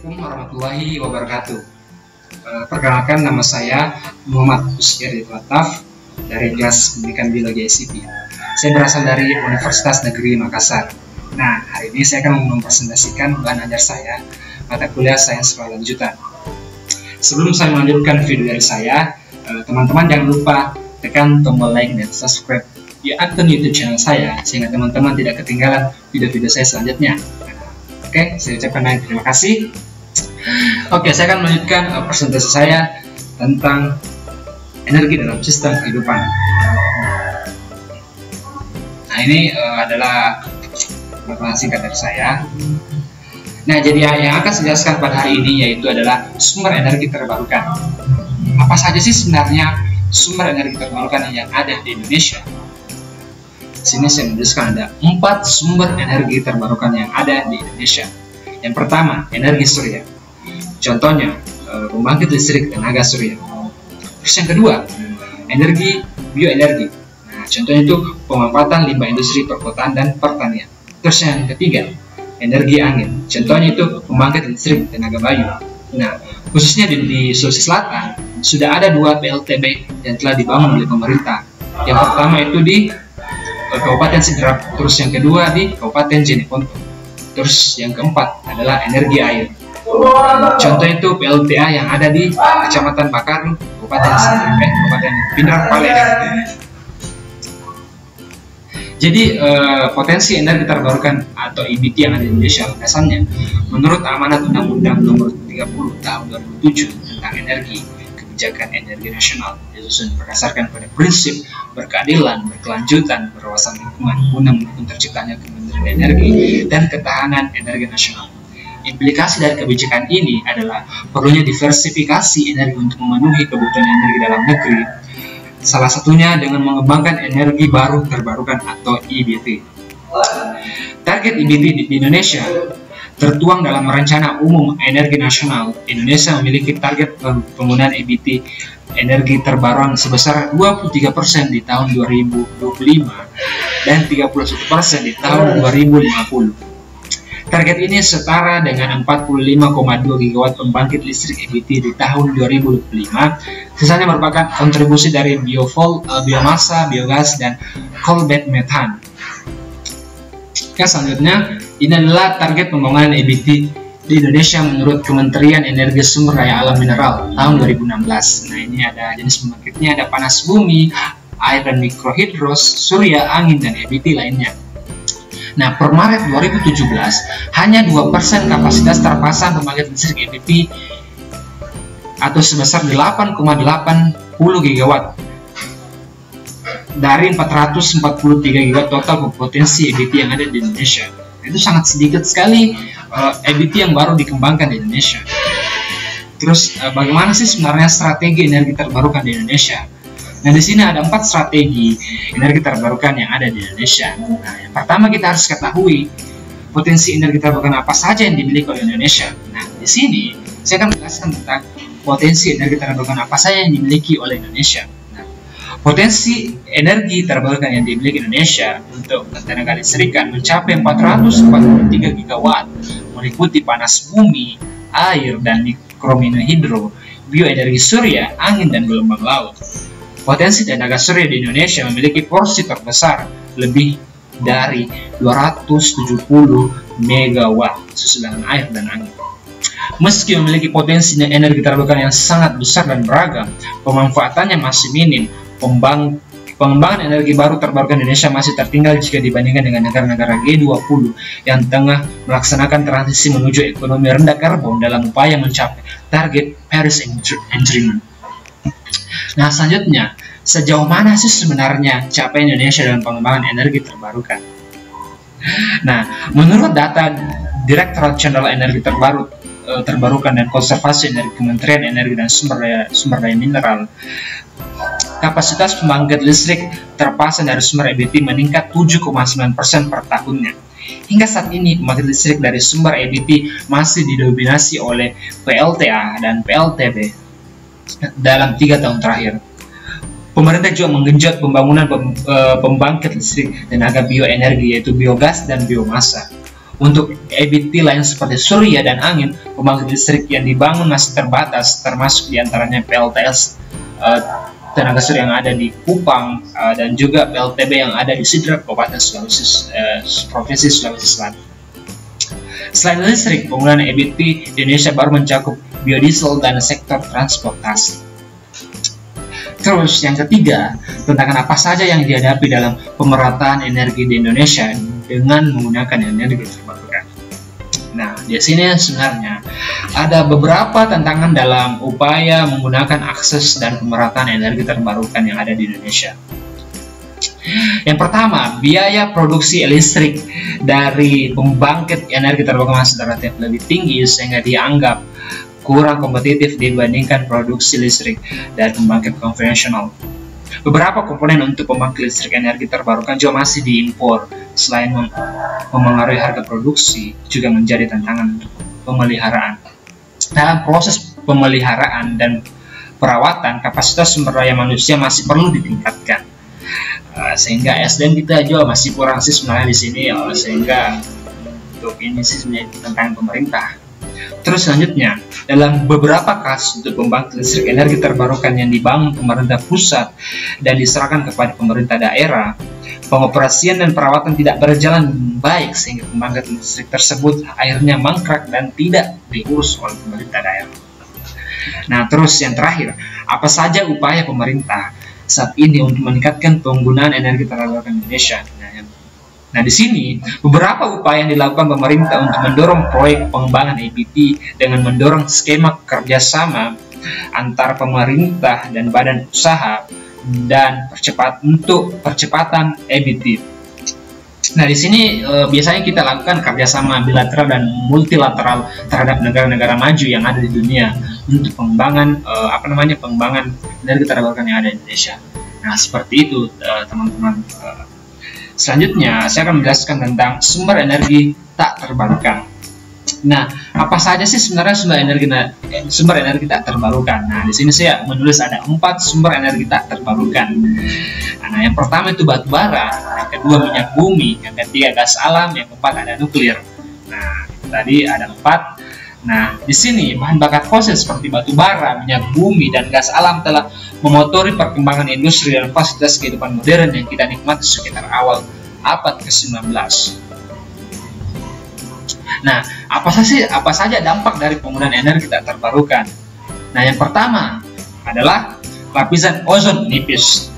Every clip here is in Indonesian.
Assalamualaikum warahmatullahi wabarakatuh. Perkenalkan, nama saya Muhammad Usgeri Lataf dari kelas Pendidikan Biologi ICP. Saya berasal dari Universitas Negeri Makassar. Nah, hari ini saya akan mempresentasikan bahan ajar saya mata kuliah Sains Berlanjutan. Sebelum saya melanjutkan video dari saya, teman-teman jangan lupa tekan tombol like dan subscribe di akun YouTube channel saya sehingga teman-teman tidak ketinggalan video-video saya selanjutnya. Oke, saya ucapkan banyak terima kasih. Oke, saya akan melanjutkan presentasi saya tentang energi dalam sistem kehidupan. Nah, ini adalah perkenalan singkat dari saya. Nah, jadi yang akan saya jelaskan pada hari ini yaitu adalah sumber energi terbarukan. Apa saja sih sebenarnya sumber energi terbarukan yang ada di Indonesia? Sini saya menuliskan ada 4 sumber energi terbarukan yang ada di Indonesia. Yang pertama, energi surya. Contohnya, pembangkit listrik tenaga surya. Terus yang kedua, energi bioenergi. Nah, contohnya itu pemanfaatan limbah industri perkotaan dan pertanian. Terus yang ketiga, energi angin. Contohnya itu pembangkit listrik tenaga bayu. Nah, khususnya di Sulawesi Selatan, sudah ada 2 PLTB yang telah dibangun oleh pemerintah. Yang pertama itu di Kabupaten Sidrap, terus yang kedua di Kabupaten Jeneponto, terus yang keempat adalah energi air. Contoh itu PLTA yang ada di Kecamatan Bakaru, Kabupaten Pindrang Palembang. Jadi potensi energi terbarukan atau EBT yang ada di Indonesia landasannya menurut amanat Undang-Undang Nomor 30 Tahun 2007 tentang energi, kebijakan energi nasional disusun berdasarkan pada prinsip berkeadilan, berkelanjutan, berwawasan lingkungan guna mendukung terciptanya Kementerian Energi dan Ketahanan Energi Nasional. Implikasi dari kebijakan ini adalah perlunya diversifikasi energi untuk memenuhi kebutuhan energi dalam negeri, salah satunya dengan mengembangkan energi baru terbarukan atau EBT. Target EBT di Indonesia tertuang dalam Rencana Umum Energi Nasional. Indonesia memiliki target penggunaan EBT energi terbarukan sebesar 23% di tahun 2025 dan 31% di tahun 2050. Target ini setara dengan 45,2 gigawatt pembangkit listrik EBT di tahun 2025. Sisanya merupakan kontribusi dari biomasa, biogas, dan coal bed methane. Selanjutnya, ini adalah target pembangunan EBT di Indonesia menurut Kementerian Energi Sumber Daya Alam Mineral tahun 2016. Nah, ini ada jenis pembangkitnya, ada panas bumi, air dan mikrohidros, surya, angin, dan EBT lainnya. Nah, per Maret 2017, hanya 2% kapasitas terpasang pembangkit listrik EBT atau sebesar 8,80 gigawatt dari 443 gigawatt total potensi EBT yang ada di Indonesia. Itu sangat sedikit sekali EBT yang baru dikembangkan di Indonesia. Terus bagaimana sih sebenarnya strategi energi terbarukan di Indonesia? Nah, di sini ada 4 strategi energi terbarukan yang ada di Indonesia. Nah, yang pertama kita harus ketahui potensi energi terbarukan apa saja yang dimiliki oleh Indonesia. Nah, di sini saya akan menjelaskan tentang potensi energi terbarukan apa saja yang dimiliki oleh Indonesia. Nah, potensi energi terbarukan yang dimiliki Indonesia untuk ketenaga listrikan mencapai 443 gigawatt, meliputi panas bumi, air dan mikrohidro, bioenergi surya, angin dan gelombang laut. Potensi tenaga surya di Indonesia memiliki porsi terbesar, lebih dari 270 megawatt, susulan air dan angin. Meski memiliki potensi energi terbarukan yang sangat besar dan beragam, pemanfaatannya masih minim. Pengembangan energi baru terbarukan Indonesia masih tertinggal jika dibandingkan dengan negara-negara G20 yang tengah melaksanakan transisi menuju ekonomi rendah karbon dalam upaya mencapai target Paris Agreement. Nah, selanjutnya, sejauh mana sih sebenarnya capaian Indonesia dalam pengembangan energi terbarukan? Nah, menurut data Direktorat Jenderal Energi Terbarukan dan Konservasi Energi Kementerian Energi dan Sumber Daya Mineral, kapasitas pembangkit listrik terpasang dari sumber EBT meningkat 7,9% per tahunnya. Hingga saat ini, pembangkit listrik dari sumber EBT masih didominasi oleh PLTA dan PLTB. Dalam 3 tahun terakhir, pemerintah juga menggenjot pembangunan pembangkit listrik tenaga bioenergi yaitu biogas dan biomasa. Untuk EBT lain seperti surya dan angin, pembangkit listrik yang dibangun masih terbatas, termasuk diantaranya PLTS tenaga surya yang ada di Kupang dan juga PLTB yang ada di Sidrap, Kabupaten Provinsi Sulawesi Selatan. Selain listrik, penggunaan EBT di Indonesia baru mencakup biodiesel dan sektor transportasi. Terus yang ketiga, tantangan apa saja yang dihadapi dalam pemerataan energi di Indonesia dengan menggunakan energi terbarukan. Nah, di sini sebenarnya ada beberapa tantangan dalam upaya menggunakan akses dan pemerataan energi terbarukan yang ada di Indonesia. Yang pertama, biaya produksi listrik dari pembangkit energi terbarukan masih relatif lebih tinggi sehingga dianggap kurang kompetitif dibandingkan produksi listrik dari pembangkit konvensional. Beberapa komponen untuk pembangkit listrik energi terbarukan juga masih diimpor. Selain memengaruhi harga produksi, juga menjadi tantangan untuk pemeliharaan. Dalam proses pemeliharaan dan perawatan, kapasitas sumber daya manusia masih perlu ditingkatkan. Sehingga SDM kita juga masih kurang sih sebenarnya di sini, sehingga untuk ini sih menjadi tantangan pemerintah. Terus selanjutnya, dalam beberapa kasus untuk pembangkit listrik energi terbarukan yang dibangun pemerintah pusat dan diserahkan kepada pemerintah daerah, pengoperasian dan perawatan tidak berjalan baik sehingga pembangkit listrik tersebut akhirnya mangkrak dan tidak diurus oleh pemerintah daerah. Nah, terus yang terakhir, apa saja upaya pemerintah saat ini untuk meningkatkan penggunaan energi terbarukan Indonesia? Nah, di sini beberapa upaya yang dilakukan pemerintah untuk mendorong proyek pengembangan EBT dengan mendorong skema kerjasama antara pemerintah dan badan usaha dan percepatan EBT. Nah, di sini biasanya kita lakukan kerjasama bilateral dan multilateral terhadap negara-negara maju yang ada di dunia untuk pengembangan pengembangan energi terbarukan yang ada di Indonesia. Nah, seperti itu teman-teman. Selanjutnya, saya akan menjelaskan tentang sumber energi tak terbarukan. Nah, apa saja sih sebenarnya sumber energi tak terbarukan? Nah, di sini saya menulis ada 4 sumber energi tak terbarukan. Nah, yang pertama itu batu bara, yang kedua minyak bumi, yang ketiga gas alam, yang keempat ada nuklir. Nah, tadi ada 4. Nah, di sini bahan bakar fosil seperti batu bara, minyak bumi, dan gas alam telah memotori perkembangan industri dan fasilitas kehidupan modern yang kita nikmati sekitar awal abad ke-19. Nah, apa saja dampak dari penggunaan energi tak terbarukan? Nah, yang pertama adalah lapisan ozon menipis.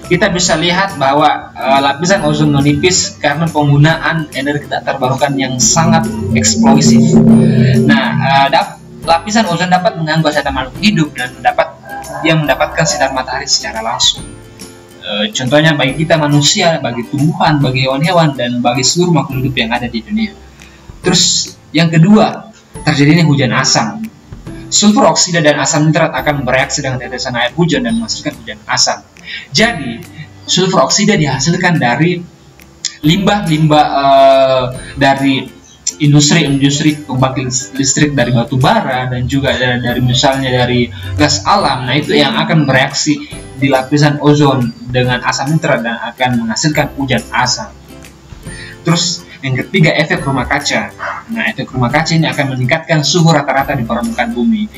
Kita bisa lihat bahwa lapisan ozon menipis karena penggunaan energi tak terbarukan yang sangat eksplosif. Nah, lapisan ozon dapat mengganggu kesehatan makhluk hidup dan mendapatkan sinar matahari secara langsung. Contohnya bagi kita manusia, bagi tumbuhan, bagi hewan-hewan, dan bagi seluruh makhluk hidup yang ada di dunia. Terus yang kedua, terjadinya hujan asam. Sulfur oksida dan asam nitrat akan bereaksi dengan tetesan air hujan dan menghasilkan hujan asam. Jadi, sulfur oksida dihasilkan dari limbah-limbah dari industri pembangkit listrik dari batu bara dan juga dari misalnya dari gas alam. Nah, itu yang akan bereaksi di lapisan ozon dengan asam nitrat dan akan menghasilkan hujan asam. Terus yang ketiga, efek rumah kaca. Nah, efek rumah kaca ini akan meningkatkan suhu rata-rata di permukaan bumi.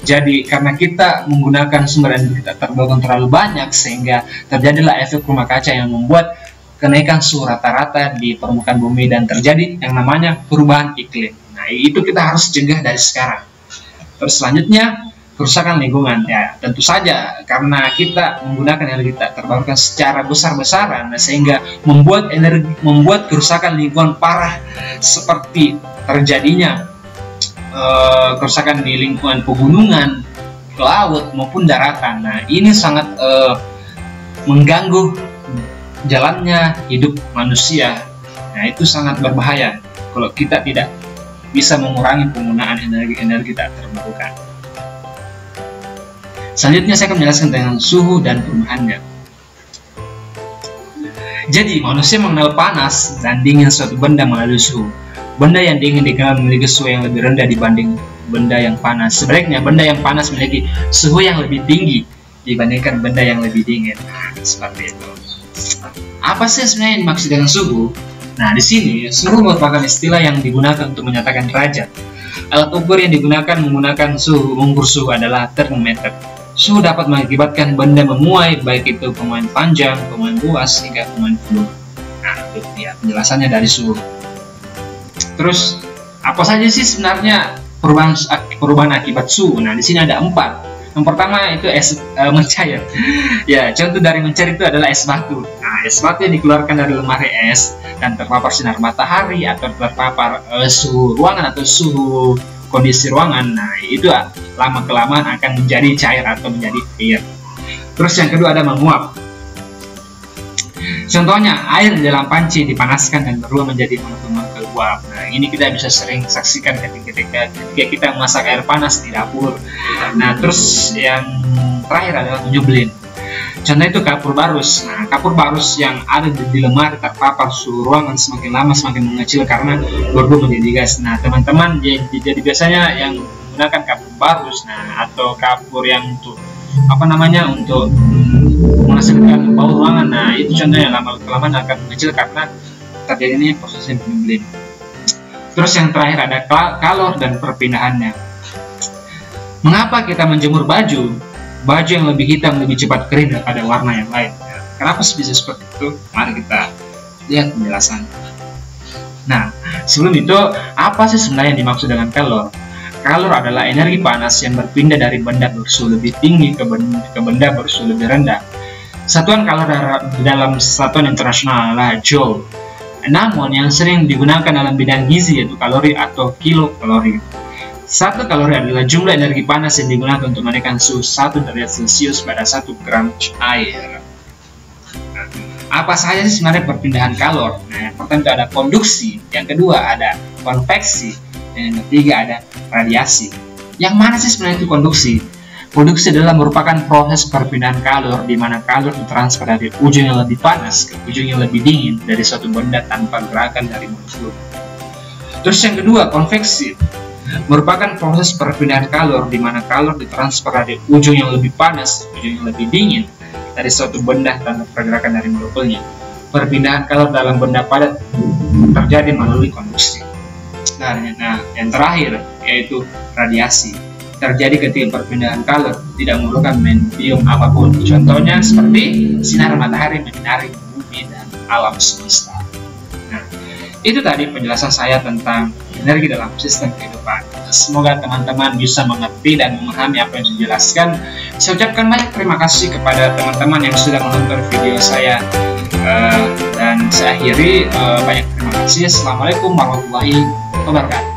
Jadi, karena kita menggunakan sumber energi tak terbarukan terlalu banyak, sehingga terjadilah efek rumah kaca yang membuat kenaikan suhu rata-rata di permukaan bumi dan terjadi yang namanya perubahan iklim. Nah, itu kita harus cegah dari sekarang. Terus selanjutnya, kerusakan lingkungan. Ya, tentu saja karena kita menggunakan energi tak terbarukan secara besar-besaran, sehingga membuat kerusakan lingkungan parah seperti terjadinya kerusakan di lingkungan pegunungan, laut maupun daratan. Nah, ini sangat mengganggu jalannya hidup manusia. Nah, itu sangat berbahaya kalau kita tidak bisa mengurangi penggunaan energi tak terbarukan. Selanjutnya saya akan menjelaskan tentang suhu dan perubahannya. Jadi, manusia mengenal panas dan dingin suatu benda melalui suhu. Benda yang dingin dikenal memiliki suhu yang lebih rendah dibanding benda yang panas. Sebaliknya, benda yang panas memiliki suhu yang lebih tinggi dibandingkan benda yang lebih dingin. Seperti itu. Apa sih sebenarnya yang dimaksud dengan suhu? Nah, di sini suhu merupakan istilah yang digunakan untuk menyatakan derajat. Alat ukur yang digunakan menggunakan mengukur suhu adalah termometer. Suhu dapat mengakibatkan benda memuai, baik itu pemuaian panjang, pemuaian luas, hingga pemuaian fluid. Nah, itu dia penjelasannya dari suhu. Terus, apa saja sih sebenarnya perubahan akibat suhu? Nah, di sini ada 4. Yang pertama itu es mencair. Ya, contoh dari mencair itu adalah es batu. Nah, es batu yang dikeluarkan dari lemari es dan terpapar sinar matahari atau terpapar suhu ruangan atau suhu kondisi ruangan. Nah, itu lama kelamaan akan menjadi cair atau menjadi air. Terus yang kedua ada menguap. Contohnya, air di dalam panci dipanaskan dan berubah menjadi monotone uap. Nah, ini kita bisa sering saksikan ketika kita memasak air panas di dapur. Nah, terus yang terakhir adalah menyublin. Contohnya itu kapur barus. Nah, kapur barus yang ada di lemari terpapar suhu ruangan semakin lama semakin mengecil karena berubah menjadi gas. Nah, teman-teman, jadi biasanya yang menggunakan kapur barus, nah atau kapur yang untuk untuk menghasilkan bau ruangan. Nah, itu contohnya lama kelamaan akan mengecil karena terjadinya proses penyublin. Terus yang terakhir ada kalor dan perpindahannya. Mengapa kita menjemur baju yang lebih hitam lebih cepat kering daripada warna yang lain? Kenapa bisa seperti itu? Mari kita lihat penjelasannya. Nah, sebelum itu, apa sih sebenarnya yang dimaksud dengan kalor? Kalor adalah energi panas yang berpindah dari benda bersuhu lebih tinggi ke benda bersuhu lebih rendah. Satuan kalor dalam satuan internasional adalah joule. Namun yang sering digunakan dalam bidang gizi yaitu kalori atau kilokalori. 1 kalori adalah jumlah energi panas yang digunakan untuk menaikkan suhu 1 derajat Celcius pada 1 gram air. Nah, apa saja sih sebenarnya perpindahan kalor? Nah, yang pertama itu ada konduksi, yang kedua ada konveksi, dan yang ketiga ada radiasi. Yang mana sih sebenarnya itu konduksi? Konduksi adalah merupakan proses perpindahan kalor di mana kalor ditransfer dari ujung yang lebih panas ke ujung yang lebih dingin dari suatu benda tanpa gerakan dari molekul. Terus yang kedua, konveksi merupakan proses perpindahan kalor di mana kalor ditransfer dari ujung yang lebih panas ke ujung yang lebih dingin dari suatu benda tanpa pergerakan dari molekulnya. Perpindahan kalor dalam benda padat terjadi melalui konduksi. Nah, yang terakhir yaitu radiasi. Terjadi ketika perpindahan kalor tidak memerlukan medium apapun. Contohnya seperti sinar matahari menyinari bumi dan alam semesta. Nah, itu tadi penjelasan saya tentang energi dalam sistem kehidupan. Semoga teman-teman bisa mengerti dan memahami apa yang saya jelaskan. Saya ucapkan banyak terima kasih kepada teman-teman yang sudah menonton video saya. Dan saya akhiri, banyak terima kasih. Assalamualaikum warahmatullahi wabarakatuh.